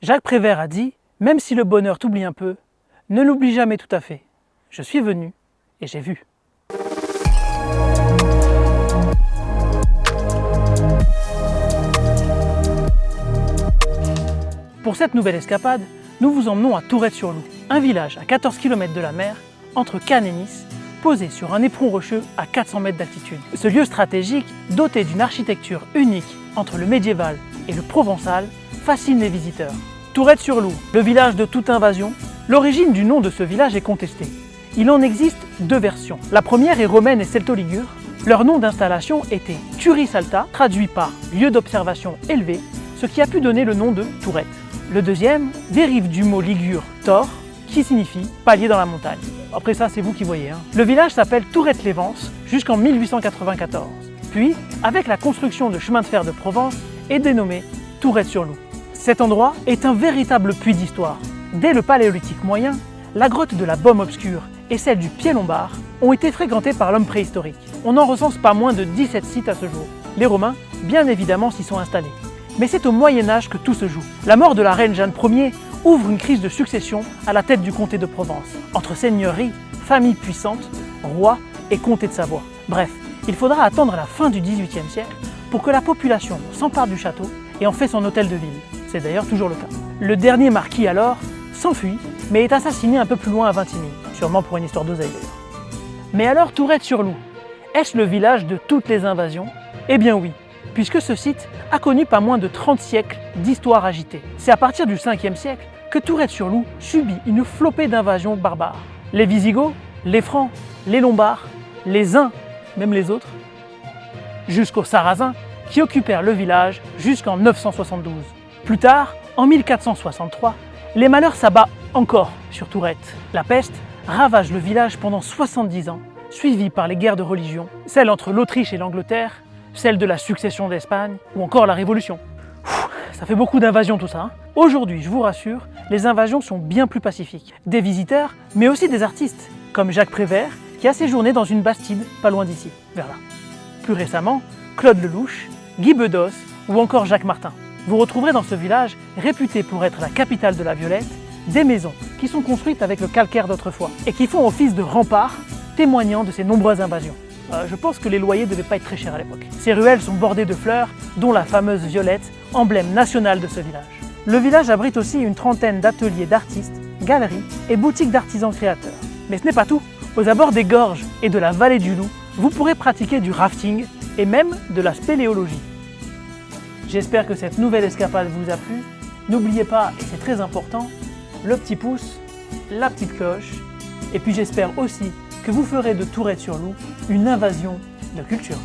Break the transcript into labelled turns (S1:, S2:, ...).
S1: Jacques Prévert a dit « Même si le bonheur t'oublie un peu, ne l'oublie jamais tout à fait. Je suis venu et j'ai vu. » Pour cette nouvelle escapade, nous vous emmenons à Tourette-sur-Loup, un village à 14 km de la mer, entre Cannes et Nice, posé sur un éperon rocheux à 400 mètres d'altitude. Ce lieu stratégique, doté d'une architecture unique entre le médiéval et le provençal, fascine les visiteurs. Tourette-sur-Loup, le village de toute invasion, l'origine du nom de ce village est contestée. Il en existe deux versions. La première est romaine et celto-ligure. Leur nom d'installation était Turis Alta, traduit par lieu d'observation élevé, ce qui a pu donner le nom de Tourette. Le deuxième dérive du mot ligure tor, qui signifie palier dans la montagne. Après ça, c'est vous qui voyez. Le village s'appelle Tourette-les-Vence jusqu'en 1894. Puis, avec la construction de chemin de fer de Provence, est dénommé Tourette-sur-Loup. Cet endroit est un véritable puits d'histoire. Dès le Paléolithique moyen, la grotte de la Baume obscure et celle du Pied lombard ont été fréquentées par l'homme préhistorique. On n'en recense pas moins de 17 sites à ce jour. Les Romains, bien évidemment, s'y sont installés. Mais c'est au Moyen-Âge que tout se joue. La mort de la reine Jeanne Ier ouvre une crise de succession à la tête du comté de Provence, entre seigneuries, familles puissantes, rois et comtés de Savoie. Bref, il faudra attendre la fin du XVIIIe siècle pour que la population s'empare du château et en fait son hôtel de ville. C'est d'ailleurs toujours le cas. Le dernier marquis alors s'enfuit, mais est assassiné un peu plus loin à Vintimille, sûrement pour une histoire d'oseille d'ailleurs. Mais alors Tourette-sur-Loup, est-ce le village de toutes les invasions? Eh bien oui, puisque ce site a connu pas moins de 30 siècles d'histoire agitée. C'est à partir du 5e siècle que Tourette-sur-Loup subit une flopée d'invasions barbares. Les Visigoths, les Francs, les Lombards, les Huns, même les autres, jusqu'aux Sarrasins qui occupèrent le village jusqu'en 972. Plus tard, en 1463, les malheurs s'abattent encore sur Tourette. La peste ravage le village pendant 70 ans, suivie par les guerres de religion, celles entre l'Autriche et l'Angleterre, celle de la succession d'Espagne ou encore la Révolution. Ça fait beaucoup d'invasions tout ça. Aujourd'hui, je vous rassure, les invasions sont bien plus pacifiques. Des visiteurs, mais aussi des artistes, comme Jacques Prévert, qui a séjourné dans une bastide pas loin d'ici, vers là. Plus récemment, Claude Lelouch, Guy Bedos ou encore Jacques Martin. Vous retrouverez dans ce village, réputé pour être la capitale de la Violette, des maisons qui sont construites avec le calcaire d'autrefois et qui font office de rempart, témoignant de ces nombreuses invasions. Je pense que les loyers ne devaient pas être très chers à l'époque. Ces ruelles sont bordées de fleurs, dont la fameuse violette, emblème national de ce village. Le village abrite aussi une trentaine d'ateliers d'artistes, galeries et boutiques d'artisans créateurs. Mais ce n'est pas tout. Aux abords des gorges et de la vallée du Loup, vous pourrez pratiquer du rafting et même de la spéléologie. J'espère que cette nouvelle escapade vous a plu. N'oubliez pas, et c'est très important, le petit pouce, la petite cloche, et puis j'espère aussi que vous ferez de Tourette-sur-Loup une invasion de culture.